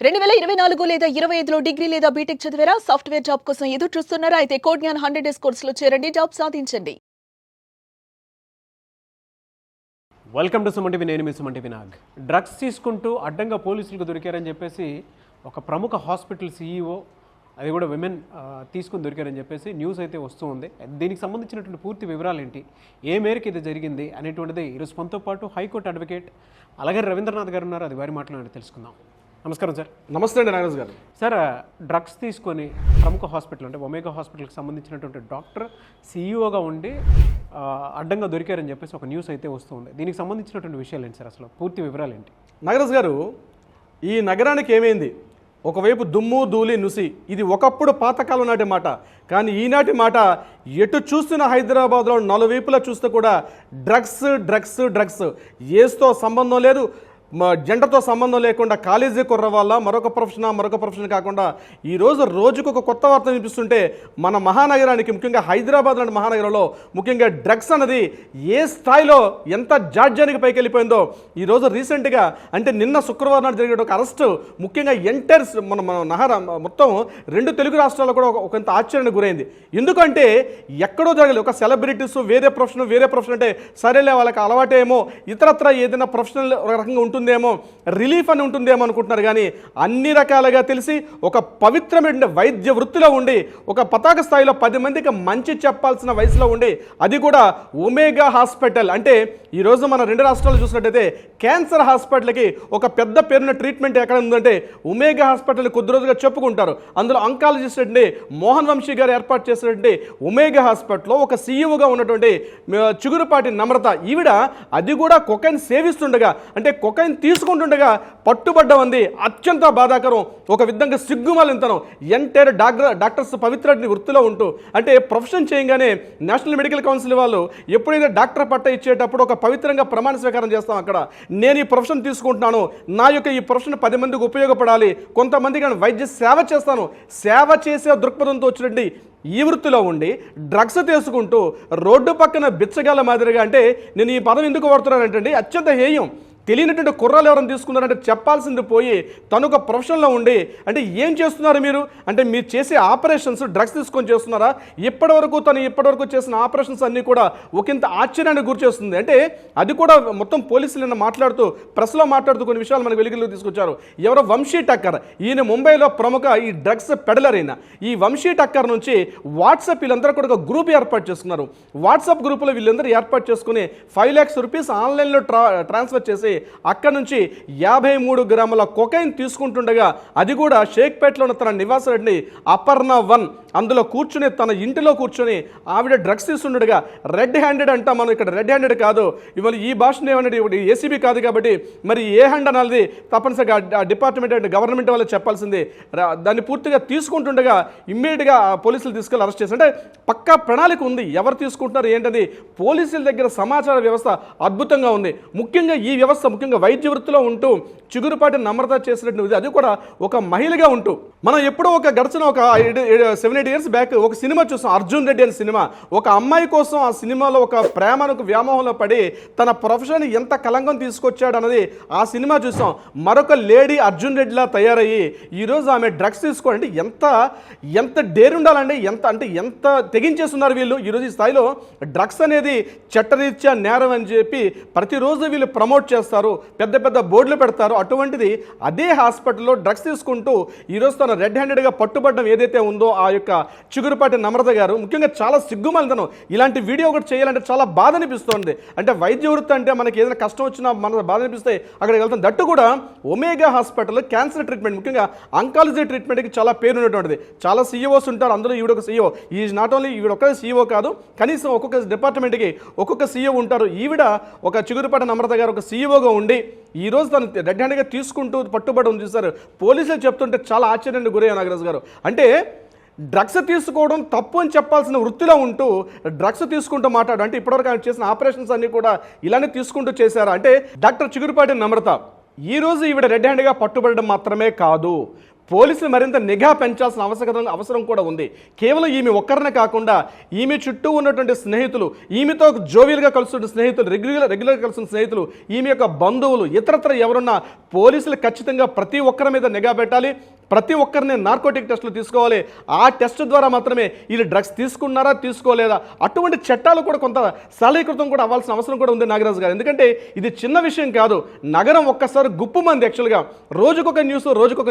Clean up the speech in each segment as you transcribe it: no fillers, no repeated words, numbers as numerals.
2024 లేదా 25లో డిగ్రీ లేదా బీటెక్ చదివారా? సాఫ్ట్‌వేర్ జాబ్ కోసం ఎదురు చూస్తున్నారా? అయితే కోడ్ జ్ఞాన్ 100 డేస్ కోర్సులో చేరండి, జాబ్ సాధించండి. Welcome to Suman TV. నేను మీ సుమన్ టీవీ నాగ్. డ్రగ్స్ తీసుకుంటూ అడ్డంగా పోలీసులకు దొరికారని చెప్పేసి ఒక ప్రముఖ హాస్పిటల్ సీఈఓ, అది కూడా విమెన్ తీసుకుని దొరికారని చెప్పేసి న్యూస్ అయితే వస్తూ ఉంది. దీనికి సంబంధించినటువంటి పూర్తి వివరాలు ఏంటి, ఏ మేరకు ఇది జరిగింది అనేటువంటిది ఈరోజు మనతో పాటు హైకోర్టు అడ్వకేట్ అలాగే రవీంద్రనాథ్ గారు ఉన్నారు. అది వారి మాటలు తెలుసుకుందాం. నమస్కారం సార్. నమస్తే అండి నాగరాజు గారు. సార్, డ్రగ్స్ తీసుకొని ప్రముఖ హాస్పిటల్ అంటే ఒమేగా హాస్పిటల్కి సంబంధించినటువంటి డాక్టర్ సీఈఓగా ఉండి అడ్డంగా దొరికారని చెప్పేసి ఒక న్యూస్ అయితే వస్తుంది. దీనికి సంబంధించినటువంటి విషయాలు ఏంటి సార్, అసలు పూర్తి వివరాలు ఏంటి? నాగరాజు గారు, ఈ నగరానికి ఏమైంది? ఒకవైపు దుమ్ము ధూళి నుసి, ఇది ఒకప్పుడు పాతకాలం నాటి మాట. కానీ ఈనాటి మాట ఎటు చూస్తున్న హైదరాబాద్లో నలువైపులా చూస్తే కూడా డ్రగ్స్ డ్రగ్స్ డ్రగ్స్. ఏస్తో సంబంధం లేదు, జెండర్తో సంబంధం లేకుండా కాలేజీ కుర్ర వల్ల మరొక ప్రొఫెషన్ కాకుండా ఈరోజు రోజుకు ఒక కొత్త వార్త వినిపిస్తుంటే మన మహానగరానికి, ముఖ్యంగా హైదరాబాద్ లాంటి మహానగరంలో ముఖ్యంగా డ్రగ్స్ అన్నది ఏ స్థాయిలో ఎంత జాడ్యానికి పైకి వెళ్ళిపోయిందో ఈరోజు రీసెంట్గా అంటే నిన్న శుక్రవారం నాడు జరిగిన ఒక అరెస్టు ముఖ్యంగా ఎంటైర్ మన మొత్తం 2 తెలుగు రాష్ట్రాల్లో కూడా ఒకంత ఆశ్చర్యానికి గురైంది. ఎందుకంటే ఎక్కడో జరగలేదు. ఒక సెలబ్రిటీస్ వేరే ప్రొఫెషన్ అంటే సరేలే వాళ్ళకి అలవాటేమో, ఇతరత్ర ఏదైనా ప్రొఫెషనల్ రకంగా ఉంటుందేమో, రిలీఫ్ అని ఉంటుందేమో అనుకుంటున్నారు. కానీ అన్ని రకాలుగా తెలిసి ఒక పవిత్రమైన వైద్య వృత్తిలో ఉండి ఒక పతాక స్థాయిలో 10 మందికి మంచి చెప్పాల్సిన వయసులో ఉండి, అది కూడా ఒమేగా హాస్పిటల్ అంటే ఈరోజు మన 2 రాష్ట్రాలు చూసినట్టయితే క్యాన్సర్ హాస్పిటల్కి ఒక పెద్ద పేరున్న ట్రీట్మెంట్ ఎక్కడ ఉందంటే ఒమేగా హాస్పిటల్ కొద్ది రోజులుగా చెప్పుకుంటారు. అందులో అంకాలజిస్ట్ అంటే మోహన్ వంశీ గారు ఏర్పాటు చేసినటువంటి ఒమేగా హాస్పిటల్లో ఒక సీఈఓగా ఉన్నటువంటి చిగురుపాటి నమ్రత, ఈవిడ అది కూడా కొకైన్ సేవిస్తుండగా అంటే కొకైన్ తీసుకుంటుండగా పట్టుబడ్డం అంది అత్యంత బాధాకరం. ఒక విధంగా సిగ్గుమాలింతనం. ఎంటైర్ డాక్టర్స్ పవిత్ర వృత్తిలో ఉంటూ అంటే ప్రొఫెషన్ చేయగానే నేషనల్ మెడికల్ కౌన్సిల్ వాళ్ళు ఎప్పుడైతే డాక్టర్ పట్ట ఇచ్చేటప్పుడు ఒక పవిత్రంగా ప్రమాణ స్వీకారం చేస్తాం. అక్కడ నేను ఈ ప్రొఫెషన్ తీసుకుంటున్నాను, నా యొక్క ఈ ప్రొఫెషన్ 10 మందికి ఉపయోగపడాలి, కొంతమందికి వైద్య సేవ చేస్తాను, సేవ చేసే దృక్పథంతో వచ్చినట్టు ఈ వృత్తిలో ఉండి డ్రగ్స్ తీసుకుంటూ రోడ్డు పక్కన బిచ్చగాల మాదిరిగా, అంటే నేను ఈ పదం ఎందుకు వాడుతున్నానంటే అత్యంత హేయం. తెలియనటువంటి కుర్రాలు ఎవరైనా తీసుకున్నారంటే చెప్పాల్సింది పోయి తను ఒక ప్రొఫెషన్లో ఉండి అంటే ఏం చేస్తున్నారు మీరు అంటే మీరు చేసే ఆపరేషన్స్ డ్రగ్స్ తీసుకొని చేస్తున్నారా? ఇప్పటివరకు చేసిన ఆపరేషన్స్ అన్నీ కూడా ఒకంత ఆశ్చర్యానికి గురి చేస్తుంది. అంటే అది కూడా మొత్తం పోలీసులు నిన్న మాట్లాడుతూ ప్రెస్లో మాట్లాడుతూ కొన్ని విషయాలు మనకు వెలుగులోకి తీసుకొచ్చారు. ఎవరో వంశీ టక్కర్, ఈయన ముంబైలో ప్రముఖ ఈ డ్రగ్స్ పెడలర్ అయిన ఈ వంశీ టక్కర్ నుంచి వాట్సాప్ వీళ్ళందరూ కూడా ఒక గ్రూప్ ఏర్పాటు చేసుకున్నారు. వాట్సాప్ గ్రూపులో వీళ్ళందరూ ఏర్పాటు చేసుకుని 5 lakhs రూపీస్ ఆన్లైన్లో ట్రాన్స్ఫర్ చేసి అక్కడ నుంచి 53 గ్రాముల కొకైన్ తీసుకుంటుండగా, అది కూడా షేక్పేటలో ఉన్న తన నివాసాన్ని అపర్ణ 1 అందులో కూర్చుని తన ఇంటిలో కూర్చొని ఆవిడ డ్రగ్స్ తీసుకుంటుండగా రెడ్ హ్యాండెడ్ అంటాం మనం, ఇక్కడ రెడ్ హ్యాండెడ్ కాదు, ఇవాళ ఈ భాషను ఏమన్నా ఏసీబీ కాదు కాబట్టి మరి ఏ హ్యాండ్ అనాలి తప్పనిసరిగా డిపార్ట్మెంట్ అండ్ గవర్నమెంట్ వాళ్ళు చెప్పాల్సింది. దాన్ని పూర్తిగా తీసుకుంటుండగా ఇమ్మీడియట్గా పోలీసులు తీసుకెళ్ళి అరెస్ట్ చేసి, అంటే పక్కా ప్రణాళిక ఉంది ఎవరు తీసుకుంటున్నారు ఏంటది. పోలీసుల దగ్గర సమాచార వ్యవస్థ అద్భుతంగా ఉంది. ముఖ్యంగా ఈ వ్యవస్థ ముఖ్యంగా వైద్య వృత్తిలో ఉంటూ చిగురుపాటి నమ్రత చేసినట్టు, అది కూడా ఒక మహిళగా ఉంటూ మనం ఎప్పుడో ఒక గడిచిన ఒక 7-8 years బ్యాక్ ఒక సినిమా చూసాం, అర్జున్ రెడ్డి అనే సినిమా. ఒక అమ్మాయి కోసం ఆ సినిమాలో ఒక ప్రేమకు వ్యామోహంలో పడి తన ప్రొఫెషన్ ఎంత కలంకం తీసుకొచ్చాడు అన్నది ఆ సినిమా చూసాం. మరొక లేడీ అర్జున్ రెడ్డిలా తయారయ్యి ఈరోజు ఆమె డ్రగ్స్ తీసుకోవాలంటే ఎంత డేర్ ఉండాలండి, ఎంత తెగించేస్తున్నారు వీళ్ళు. ఈరోజు ఈ స్థాయిలో డ్రగ్స్ అనేది చట్టరీత్యా నేరం అని చెప్పి ప్రతిరోజు వీళ్ళు ప్రమోట్ చేస్తారు, పెద్ద పెద్ద బోర్డులు పెడతారు. అటువంటిది అదే హాస్పిటల్లో డ్రగ్స్ తీసుకుంటూ ఈరోజు తన రెడ్ హ్యాండెడ్గా పట్టుబడడం ఏదైతే ఉందో ఆ యొక్క చిగురుపాటి నమ్రత గారు ముఖ్యంగా చాలా సిగ్గుమాలితనం. ఇలాంటి వీడియో ఒకటి చేయాలంటే చాలా బాధ అనిపిస్తుంది. అంటే వైద్య వృత్తి అంటే మనకి ఏదైనా కష్టం వచ్చినా మన బాధ అనిపిస్తే అక్కడికి వెళ్తాం. దట్టు కూడా ఒమేగా హాస్పిటల్ క్యాన్సర్ ట్రీట్మెంట్, ముఖ్యంగా అంకాలజీ ట్రీట్మెంట్కి చాలా పేరు ఉన్నటువంటిది. చాలా సీఈఓస్ ఉంటారు, అందులో ఈవిడొక సీఈఓ. ఈజ్ నాట్ ఓన్లీ ఈవిడ ఒక్క సీఈఓ కాదు, కనీసం ఒక్కొక్క డిపార్ట్మెంట్కి ఒక్కొక్క సీఈఓ ఉంటారు. ఈవిడ ఒక చిగురుపాటి నమ్రత గారు ఒక సీఈఓగా ఉండి ఈరోజు తను రెడ్ హ్యాండ్గా తీసుకుంటూ పట్టుబడి ఉంది చూసారు. పోలీసులు చెప్తుంటే చాలా ఆశ్చర్యానికి గురయ్యారు నాగరాజు గారు. అంటే డ్రగ్స్ తీసుకోవడం తప్పు అని చెప్పాల్సిన వృత్తిలో ఉంటూ డ్రగ్స్ తీసుకుంటూ మాట్లాడు. అంటే ఇప్పటివరకు ఆయన చేసిన ఆపరేషన్స్ అన్నీ కూడా ఇలానే తీసుకుంటూ చేశారా? అంటే డాక్టర్ చిగురుపాటి నమ్రత ఈరోజు ఈవిడ రెడ్ హ్యాండ్గా పట్టుబడడం మాత్రమే కాదు, పోలీసులు మరింత నిఘా పెంచాల్సిన అవసరం కూడా ఉంది. కేవలం ఈమె ఒక్కరినే కాకుండా ఈమె చుట్టూ ఉన్నటువంటి స్నేహితులు, ఈమెతో జోవియల్గా కలుస్తున్న స్నేహితులు, రెగ్యులర్గా కలుస్తున్న స్నేహితులు, ఈమె యొక్క బంధువులు, ఇతరత్ర ఎవరున్నా పోలీసులు ఖచ్చితంగా ప్రతి ఒక్కరి మీద నిఘా పెట్టాలి. ప్రతి ఒక్కరిని నార్కోటిక్ టెస్టులు తీసుకోవాలి. ఆ టెస్ట్ ద్వారా మాత్రమే వీళ్ళు డ్రగ్స్ తీసుకున్నారా తీసుకోలేదా అటువంటి చట్టాలు కూడా కొంత సరళీకృతం కూడా అవ్వాల్సిన అవసరం కూడా ఉంది నాగరాజు గారు. ఎందుకంటే ఇది చిన్న విషయం కాదు. నగరం ఒక్కసారి గుప్పు మంది యాక్చువల్గా రోజుకొక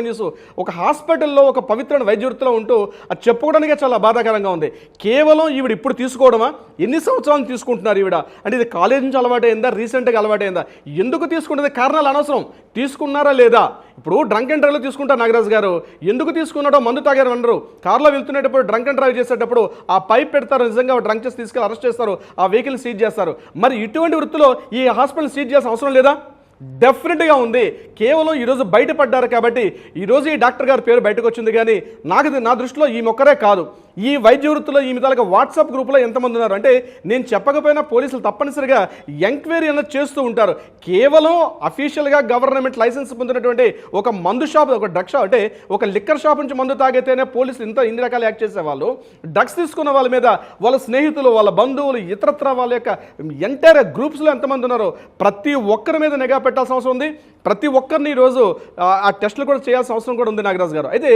న్యూస్. ఒక హాస్పిటల్లో ఒక పవిత్రమైన వైద్య వృత్తిలో ఉంటూ అది చెప్పుకోవడానికే చాలా బాధాకరంగా ఉంది. కేవలం ఈవిడ ఇప్పుడు తీసుకోవడమా, ఎన్ని సంవత్సరాలు తీసుకుంటున్నారు ఈవిడ అంటే ఇది కాలేజ్ నుంచి అలవాటైందా, రీసెంట్గా అలవాటైందా, ఎందుకు తీసుకుంటుంది కారణాలు అనవసరం. తీసుకున్నారా లేదా, ఇప్పుడు డ్రంక్ అండ్ డ్రైవ్లో తీసుకుంటారు నాగరాజు గారు, ఎందుకు తీసుకున్నాడో మందు తాగారు అనరు. కార్లో వెళ్తున్నప్పుడు డ్రంక్ అండ్ డ్రైవ్ చేసేటప్పుడు ఆ పైప్ పెడతారు, నిజంగా డ్రంక్ చేసి తీసుకెళ్ళి అరెస్ట్ చేస్తారు, ఆ వెహికల్ సీజ్ చేస్తారు. మరి ఇటువంటి వృత్తిలో ఈ హాస్పిటల్ సీజ్ చేయాల్సిన అవసరం లేదా? డెఫినెట్గా ఉంది. కేవలం ఈరోజు బయటపడ్డారు కాబట్టి ఈరోజు ఈ డాక్టర్ గారి పేరు బయటకు వచ్చింది. కానీ నా దృష్టిలో ఈ ఒక్కరే కాదు, ఈ వైద్య వృత్తిలో ఈ తాలూకా వాట్సాప్ గ్రూప్లో ఎంతమంది ఉన్నారు అంటే నేను చెప్పకపోయినా పోలీసులు తప్పనిసరిగా ఎంక్వైరీ అన్నది చేస్తూ ఉంటారు. కేవలం అఫీషియల్గా గవర్నమెంట్ లైసెన్స్ పొందినటువంటి ఒక మందు షాప్, ఒక డ్రగ్ షాప్ అంటే ఒక లిక్కర్ షాప్ నుంచి మందు తాగితేనే పోలీసులు ఇన్ని రకాల యాక్ట్ చేసేవాళ్ళు. డ్రగ్స్ తీసుకున్న వాళ్ళ మీద వాళ్ళ స్నేహితులు, వాళ్ళ బంధువులు, ఇతరత్ర వాళ్ళ యొక్క ఎంటైర్ గ్రూప్స్లో ఎంతమంది ఉన్నారో ప్రతి ఒక్కరి మీద నిఘా పెట్టాల్సిన అవసరం ఉంది. ప్రతి ఒక్కరిని ఈరోజు ఆ టెస్టులు కూడా చేయాల్సిన అవసరం కూడా ఉంది నాగరాజు గారు. అయితే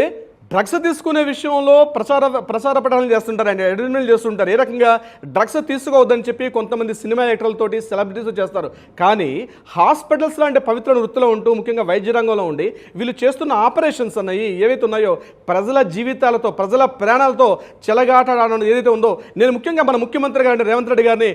డ్రగ్స్ తీసుకునే విషయంలో ప్రచార పఠాలు చేస్తుంటారు, అండి అడ్వర్టైజ్మెంట్ చేస్తుంటారు. ఏ రకంగా డ్రగ్స్ తీసుకోవద్దని చెప్పి కొంతమంది సినిమా యాక్టర్లతోటి సెలబ్రిటీస్ చేస్తారు. కానీ హాస్పిటల్స్ లాంటి పవిత్ర వృత్తిలో ఉంటూ ముఖ్యంగా వైద్య రంగంలో ఉండి వీళ్ళు చేస్తున్న ఆపరేషన్స్ అన్నాయి ఏవైతే ఉన్నాయో ప్రజల జీవితాలతో, ప్రజల ప్రాణాలతో చెలగాటడం ఏదైతే ఉందో, నేను ముఖ్యంగా మన ముఖ్యమంత్రి గారిని రేవంత్ రెడ్డి గారిని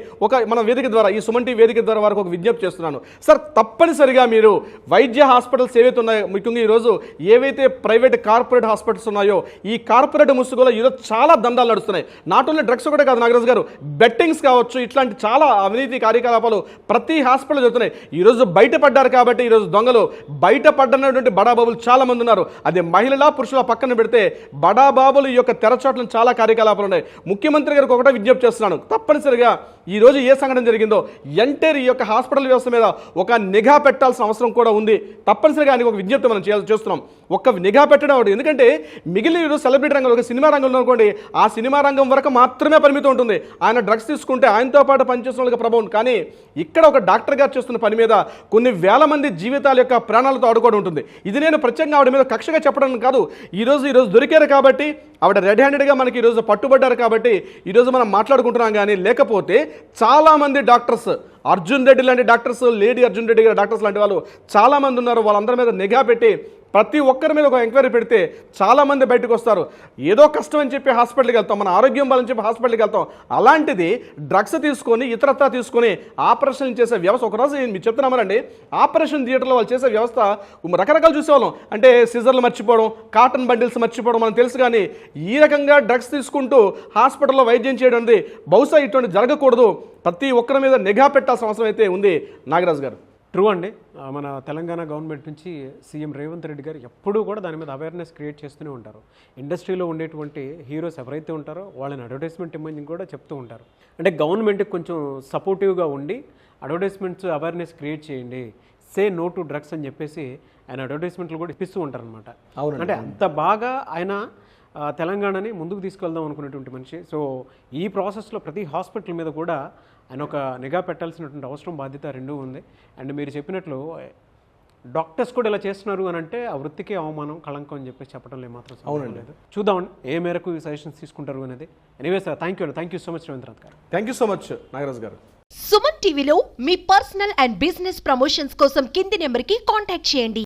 మన వేదిక ద్వారా, ఈ సుమన్ టీవీ వేదిక ద్వారా వారికి ఒక విజ్ఞప్తి చేస్తున్నాను. సార్, తప్పనిసరిగా మీరు వైద్య హాస్పిటల్స్ ఏవైతే ఉన్నాయో, ముఖ్యంగా ఈరోజు ఏవైతే ప్రైవేట్ కార్పొరేట్ హాస్పిటల్స్ ఉన్నాయో ఈ కార్పొరేట్ ముసుగులో ఈరోజు చాలా దందాలు నడుస్తున్నాయి. నాట్ ఓన్లీ డ్రగ్స్ కూడా కాదు నాగరాజు గారు, బెట్టింగ్స్ కావచ్చు, ఇట్లాంటి చాలా అవినీతి కార్యకలాపాలు ప్రతి హాస్పిటల్ జరుగుతున్నాయి. ఈరోజు బయటపడ్డారు కాబట్టి ఈరోజు దొంగలు బయటపడ్డటువంటి బడాబాబులు చాలా మంది ఉన్నారు. అదే మహిళల పురుషుల పక్కన పెడితే బడాబాబులు ఈ యొక్క తెరచాట్లను చాలా కార్యకలాపాలు ఉన్నాయి. ముఖ్యమంత్రి గారికి ఒకటే విజ్ఞప్తి చేస్తున్నాను, తప్పనిసరిగా ఈ రోజు ఏ సంఘటన జరిగిందో ఎంటైర్ ఈ యొక్క హాస్పిటల్ వ్యవస్థ మీద ఒక నిఘా పెట్టాల్సిన అవసరం కూడా ఉంది. తప్పనిసరిగా ఆయనకు ఒక విజ్ఞప్తి మనం చేస్తున్నాం, ఒక నిఘా పెట్టడం ఒకటి. ఎందుకంటే మిగిలిన ఈరోజు సెలబ్రిటీ రంగంలో, ఒక సినిమా రంగంలో అనుకోండి, ఆ సినిమా రంగం వరకు మాత్రమే పరిమితం ఉంటుంది. ఆయన డ్రగ్స్ తీసుకుంటే ఆయనతో పాటు పనిచేసిన వాళ్ళకి ప్రభావం. కానీ ఇక్కడ ఒక డాక్టర్ గారు చేస్తున్న పని మీద కొన్ని వేల మంది జీవితాల యొక్క ప్రాణాలతో ఆడుకోవడం ఉంటుంది. ఇది నేను ప్రత్యేకంగా ఆవిడ మీద కక్షగా చెప్పడం కాదు. ఈరోజు దొరికారు కాబట్టి, ఆవిడ రెడ్ హ్యాండెడ్గా మనకి ఈరోజు పట్టుబడ్డారు కాబట్టి ఈరోజు మనం మాట్లాడుకుంటున్నాం. కానీ లేకపోతే చాలామంది డాక్టర్స్, అర్జున్ రెడ్డి లాంటి డాక్టర్స్, లేడీ అర్జున్ రెడ్డి గారి డాక్టర్స్ లాంటి వాళ్ళు చాలామంది ఉన్నారు. వాళ్ళందరి మీద నిఘా పెట్టి ప్రతి ఒక్కరి మీద ఒక ఎంక్వైరీ పెడితే చాలామంది బయటకు వస్తారు. ఏదో కష్టం అని చెప్పి హాస్పిటల్కి వెళ్తాం, మన ఆరోగ్యం బాలని చెప్పి హాస్పిటల్కి వెళ్తాం. అలాంటిది డ్రగ్స్ తీసుకొని ఇతరత్రా తీసుకొని ఆపరేషన్ చేసే వ్యవస్థ. ఒకరోజు మీరు చెప్తున్నామనండి, ఆపరేషన్ థియేటర్లో వాళ్ళు చేసే వ్యవస్థ రకరకాలు చూసేవాళ్ళం. అంటే సిజర్లు మర్చిపోవడం, కాటన్ బండిల్స్ మర్చిపోవడం మనకు తెలుసు. కానీ ఈ రకంగా డ్రగ్స్ తీసుకుంటూ హాస్పిటల్లో వైద్యం చేయడం అనేది బహుశా ఇటువంటి జరగకూడదు. ప్రతి ఒక్కరి మీద నిఘా పెట్టాల్సిన అవసరం అయితే ఉంది నాగరాజు గారు. ట్రూ అండి. మన తెలంగాణ గవర్నమెంట్ నుంచి సీఎం రేవంత్ రెడ్డి గారు ఎప్పుడూ కూడా దాని మీద అవేర్నెస్ క్రియేట్ చేస్తూనే ఉంటారు. ఇండస్ట్రీలో ఉండేటువంటి హీరోస్ ఎవరైతే ఉంటారో వాళ్ళని అడ్వర్టైజ్మెంట్ ఇమ్మని కూడా చెప్తూ ఉంటారు. అంటే గవర్నమెంట్కి కొంచెం సపోర్టివ్గా ఉండి అడ్వర్టైజ్మెంట్స్ అవేర్నెస్ క్రియేట్ చేయండి, సే నో టు డ్రగ్స్ అని చెప్పేసి ఆయన అడ్వర్టైజ్మెంట్లు కూడా ఇప్పిస్తూ ఉంటారనమాట. అంటే అంత బాగా ఆయన తెలంగాణని ముందుకు తీసుకెళ్దాం అనుకునేటువంటి మనిషి. సో ఈ ప్రాసెస్లో ప్రతి హాస్పిటల్ మీద కూడా ఆయన ఒక నిఘా పెట్టాల్సినటువంటి అవసరం, బాధ్యత రెండూ ఉంది. అండ్ మీరు చెప్పినట్లు డాక్టర్స్ కూడా ఇలా చేస్తున్నారు అని అంటే ఆ వృత్తికి అవమానం, కళంకం అని చెప్పేసి చెప్పడంలో మాత్రం లేదు. చూద్దామండి ఏ మేరకు ఈ సజెషన్స్ తీసుకుంటారు అనేది. Anyway sir, thank you so much Ravindranath garu. Thank you so much Nagaraju garu. Suman టీవీలో మీ పర్సనల్ అండ్ బిజినెస్ ప్రమోషన్స్ కోసం కింది నెంబర్కి కాంటాక్ట్ చేయండి.